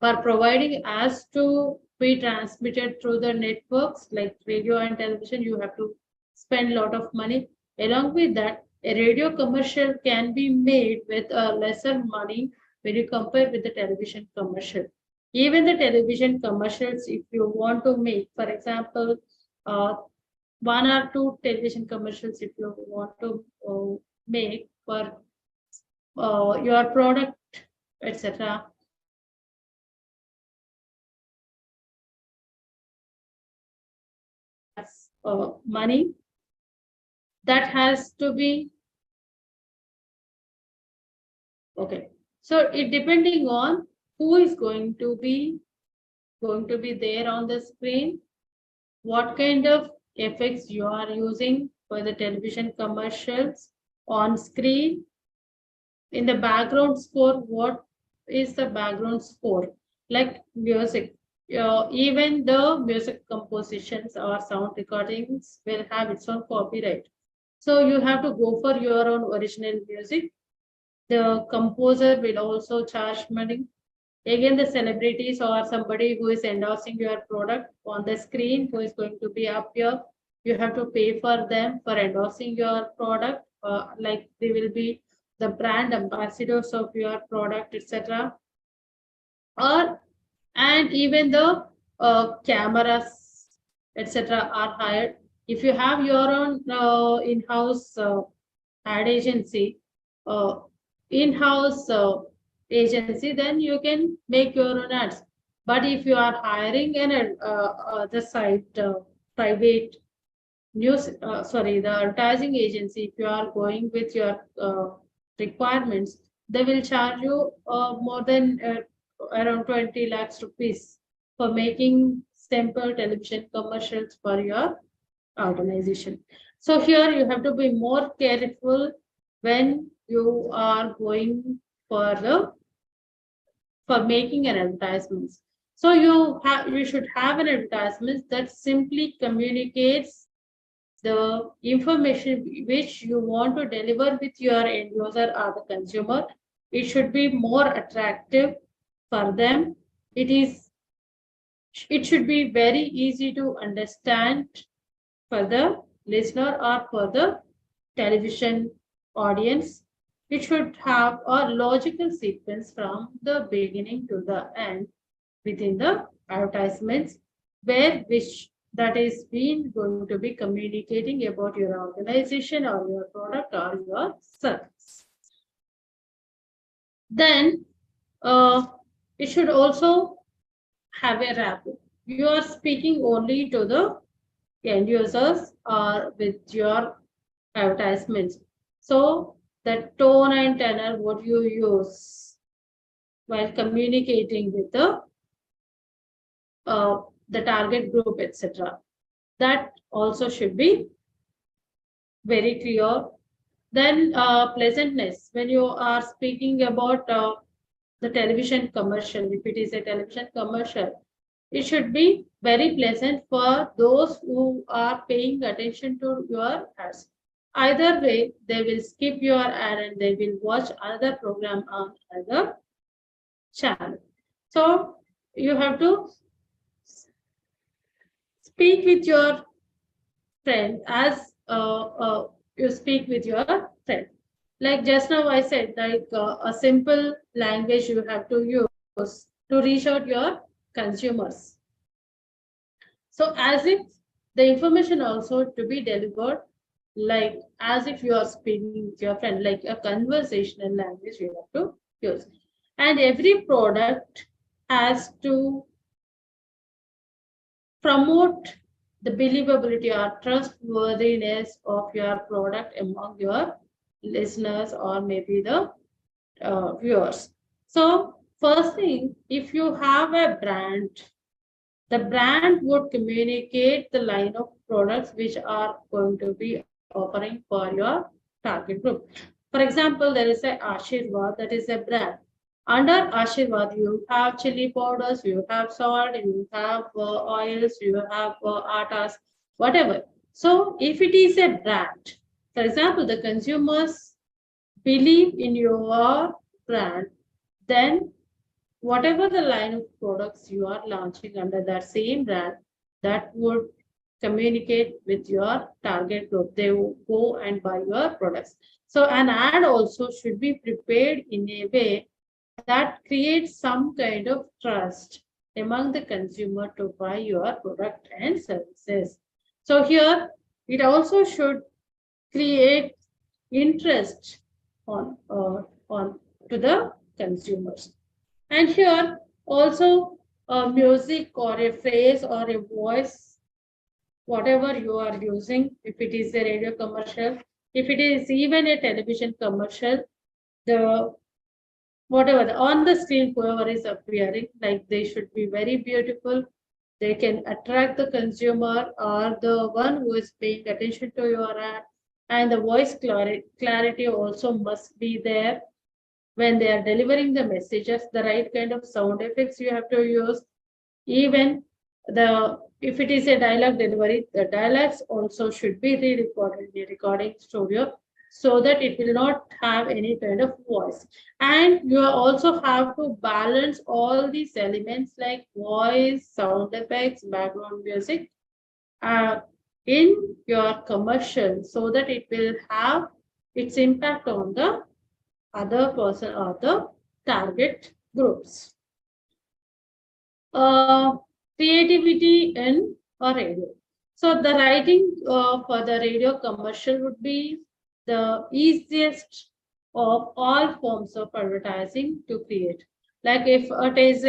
for providing as to be transmitted through the networks like radio and television. You have to spend a lot of money. Along with that, a radio commercial can be made with a lesser money when you compare with the television commercial. Even the television commercials, if you want to make, for example, uh, one or two television commercials, if you want to make for your product, etc., money that has to be okay. So it depending on who is going to be there on the screen, what kind of effects you are using for the television commercials on screen, in the background score, what is the background score, like music. Even the music compositions or sound recordings will have its own copyright. So you have to go for your own original music. The composer will also charge money. Again, the celebrities or somebody who is endorsing your product on the screen, who is going to be up here, you have to pay for them for endorsing your product. Like they will be the brand ambassadors of your product, etc. Or and even the cameras, etc. are hired. If you have your own in-house ad agency, uh, in-house agency, then you can make your own ads. But if you are hiring an the site private news, sorry, the advertising agency, if you are going with your requirements, they will charge you more than around 20 lakhs rupees for making simple television commercials for your organization. So here you have to be more careful when you are going for the for making an advertisement. So you should have an advertisement that simply communicates the information which you want to deliver with your end user or the consumer. It should be more attractive for them. It should be very easy to understand for the listener or for the television audience. it should have a logical sequence from the beginning to the end within the advertisements, where which that is being going to be communicating about your organization or your product or your service. Then it should also have a rapport. You are speaking only to the end users or with your advertisements. So the tone and tenor what you use while communicating with the target group, etc. That also should be very clear. Then pleasantness. When you are speaking about the television commercial, if it is a television commercial, it should be very pleasant for those who are paying attention to your ads. Either way, they will skip your ad and they will watch another program on another channel. So you have to speak with your friend as you speak with your friend. Like just now I said, like a simple language you have to use to reach out your consumers. So as if the information also to be delivered like as if you are speaking with your friend, like a conversational language you have to use. And every product has to promote the believability or trustworthiness of your product among your listeners or maybe the viewers. So first thing, if you have a brand, the brand would communicate the line of products which are going to be offering for your target group. For example, there is a Ashirwad, that is a brand. Under Ashirwad, you have chili powders, you have salt, you have oils, you have attas, whatever. So if it is a brand, for example, the consumers believe in your brand, then whatever the line of products you are launching under that same brand, that would communicate with your target group. They will go and buy your products. So an ad also should be prepared in a way that creates some kind of trust among the consumer to buy your product and services. So here it also should create interest on to the consumers. And here also a music or a phrase or a voice, whatever you are using, if it is a radio commercial, if it is even a television commercial, the whatever on the screen, whoever is appearing, like they should be very beautiful. They can attract the consumer or the one who is paying attention to your ad. And the voice clarity also must be there when they are delivering the messages, the right kind of sound effects you have to use. Even the if it is a dialogue delivery, the dialogues also should be re-recorded in the recording studio so that it will not have any kind of voice. And you also have to balance all these elements like voice, sound effects, background music in your commercial so that it will have its impact on the other person or the target groups. Creativity in a radio. So the writing for the radio commercial would be the easiest of all forms of advertising to create. Like if it is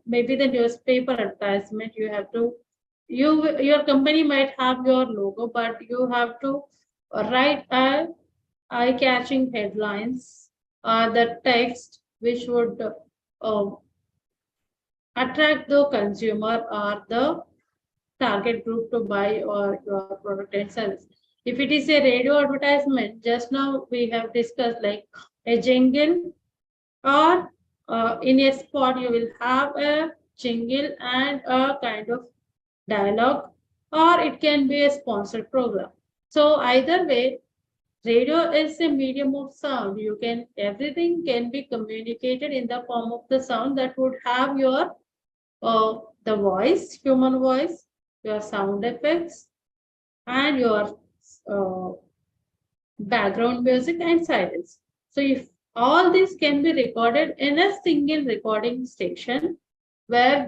maybe the newspaper advertisement, you have to your company might have your logo, but you have to write a eye-catching headlines, the text which would attract the consumer or the target group to buy or your product and service. If it is a radio advertisement, just now we have discussed like a jingle or in a spot you will have a jingle and a kind of dialogue, or it can be a sponsored program. So either way, radio is a medium of sound. You can everything can be communicated in the form of the sound that would have your the voice, human voice, your sound effects, and your background music and silence. So if all this can be recorded in a single recording station, where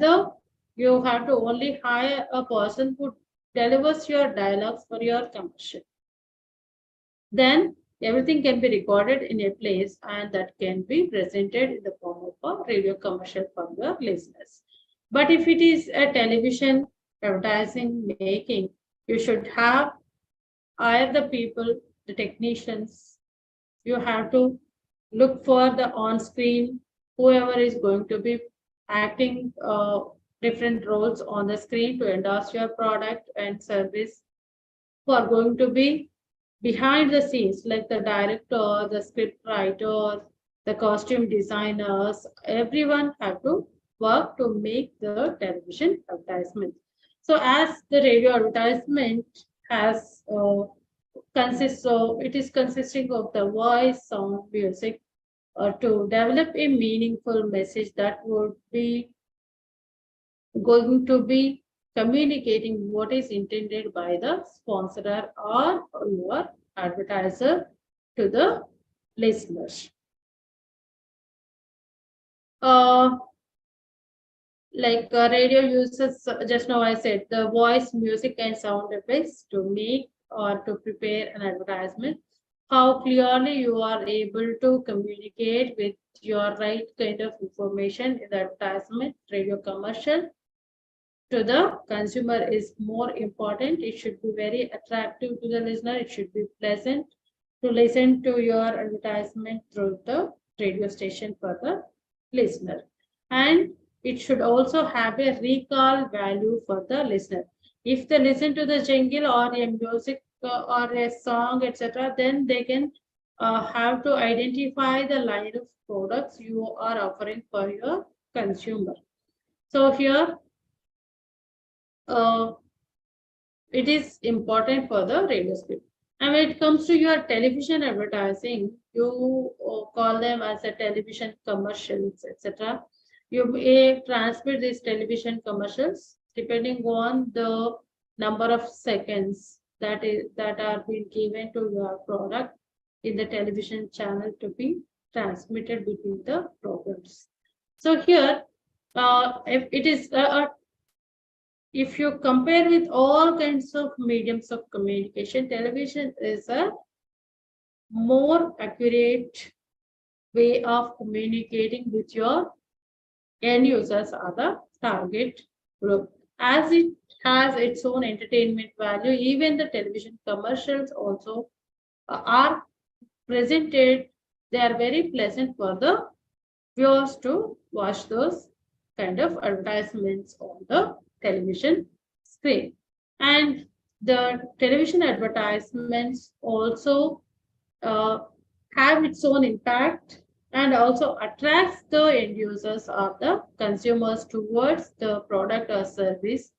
you have to only hire a person who delivers your dialogues for your commercial. Then everything can be recorded in a place and that can be presented in the form of a radio commercial for your listeners. But if it is a television advertising making, you should have hire the people, the technicians. You have to look for the on-screen, whoever is going to be acting different roles on the screen to endorse your product and service, who are going to be behind the scenes, like the director, the script writer, the costume designers. Everyone have to work to make the television advertisement. So as the radio advertisement has consists of, it is consisting of the voice, sound, music, to develop a meaningful message that would be going to be communicating what is intended by the sponsor or your advertiser to the listeners. Uh, radio uses, just now I said, the voice, music, and sound effects to make or to prepare an advertisement. How clearly you are able to communicate with your right kind of information in the advertisement, radio commercial to the consumer is more important. It should be very attractive to the listener. It should be pleasant to listen to your advertisement through the radio station for the listener. And it should also have a recall value for the listener. If they listen to the jingle or a music or a song, etc., then they can have to identify the line of products you are offering for your consumer. So here, uh, it is important for the radio script. And when it comes to your television advertising, you call them as a television commercials, etc. You may transmit these television commercials depending on the number of seconds that are being given to your product in the television channel to be transmitted between the programs. So here, if it is if you compare with all kinds of mediums of communication, television is a more accurate way of communicating with your end users or the target group. As it has its own entertainment value, even the television commercials also are presented. They are very pleasant for the viewers to watch those kind of advertisements on the television screen. And the television advertisements also uh, have its own impact and also attracts the end users or the consumers towards the product or service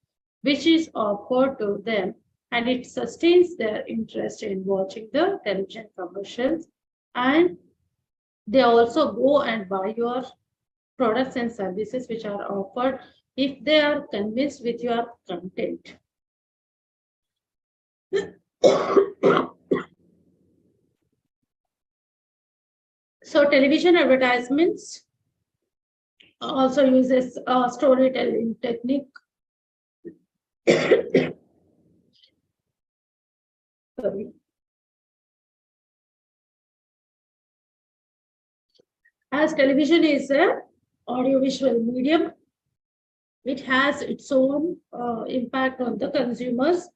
which is offered to them, and it sustains their interest in watching the television commercials, and they also go and buy your products and services which are offered if they are convinced with your content. So television advertisements also uses a storytelling technique. Sorry. As television is a audiovisual medium, it has its own impact on the consumers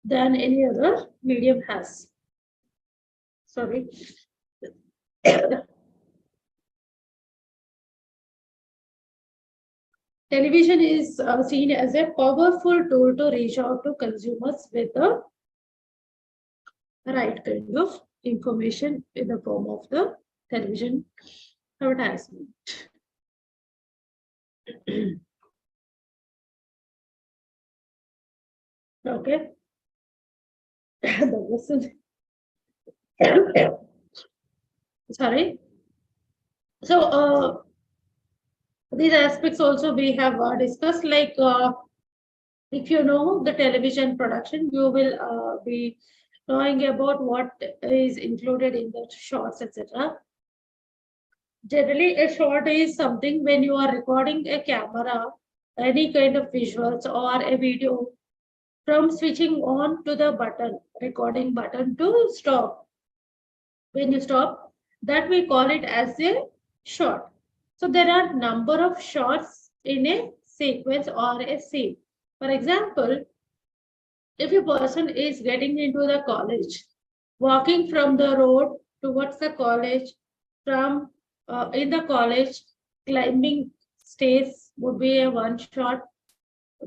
than any other medium has. Sorry. Television is seen as a powerful tool to reach out to consumers with the right kind of information in the form of the television advertisement. Okay. Sorry. So these aspects also we have discussed, like if you know the television production, you will be knowing about what is included in the shots, etc. Generally, a shot is something when you are recording a camera, any kind of visuals or a video, from switching on to the button, recording button to stop. When you stop, that we call it as a shot. So there are number of shots in a sequence or a scene. For example, if a person is getting into the college, walking from the road towards the college, from in the college, climbing stairs would be a one shot.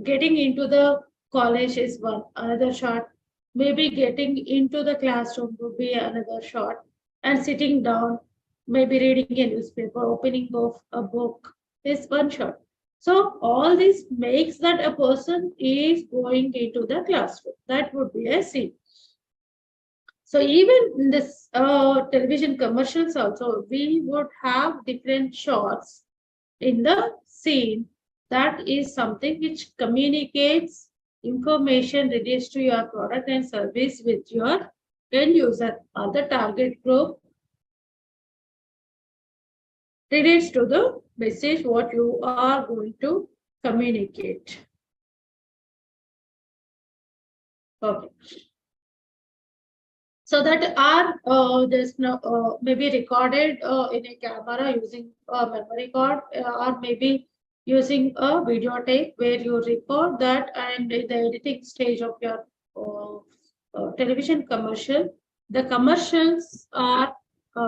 Getting into the college is one another shot. Maybe getting into the classroom would be another shot. And sitting down, maybe reading a newspaper, opening of a book is one shot. So all this makes that a person is going into the classroom. That would be a scene. So even in this television commercials also, we would have different shots in the scene. That is something which communicates information related to your product and service with your end user or the target group, relates to the message what you are going to communicate. Okay. So that are there's no maybe recorded in a camera using a memory card or maybe using a videotape where you record that, and in the editing stage of your television commercial, the commercials are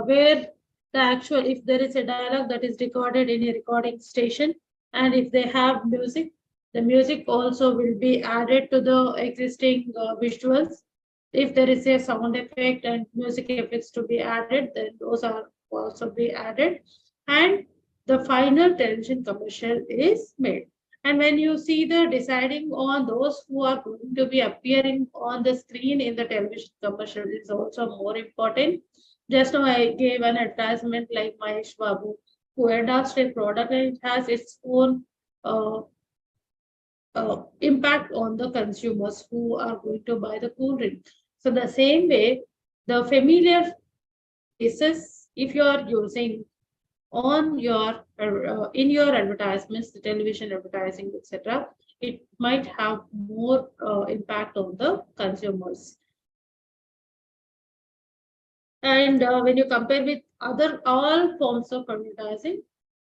where the actual, if there is a dialogue that is recorded in a recording station, and if they have music, the music also will be added to the existing visuals. If there is a sound effect and music effects to be added, then those are also be added, and the final television commercial is made. And when you see the deciding on those who are going to be appearing on the screen in the television commercial is also more important. Just now I gave an advertisement like Mahesh Babu, who endorsed a product and it has its own uh, impact on the consumers who are going to buy the cool drink. So the same way, the familiar faces, if you are using on your in your advertisements, the television advertising, etc., it might have more impact on the consumers. And when you compare with other all forms of advertising,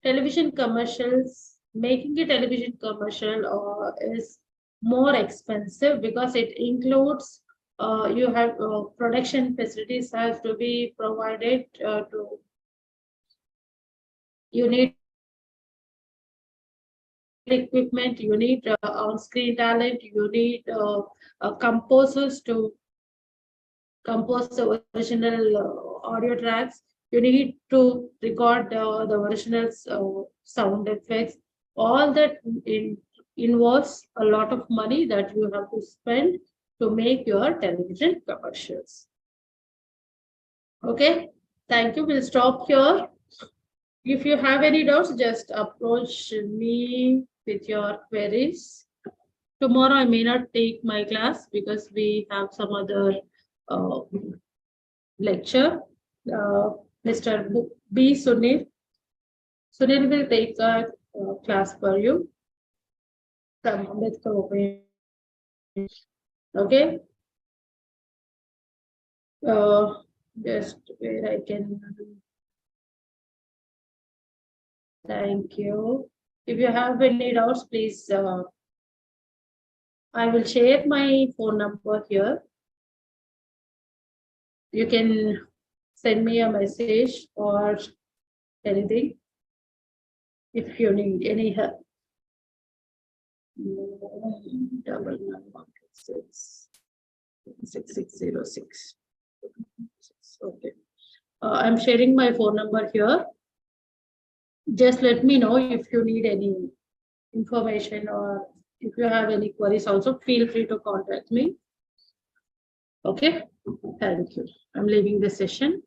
television commercials, making a television commercial is more expensive because it includes you have production facilities have to be provided to, you need equipment, you need on-screen talent, you need composers to compose the original audio tracks. You need to record the original sound effects. All that involves a lot of money that you have to spend to make your television commercials. Okay, thank you. We'll stop here. If you have any doubts, just approach me with your queries. Tomorrow I may not take my class because we have some other lecture. Mr. B. Sunil. Sunil will take a class for you from Ambedkar. Okay. Just where I can. Thank you. If you have any doubts, please. I will share my phone number here. You can send me a message or anything if you need any help. 6606. Okay. I'm sharing my phone number here. Just let me know if you need any information or if you have any queries also, feel free to contact me. Okay, thank you. I'm leaving the session.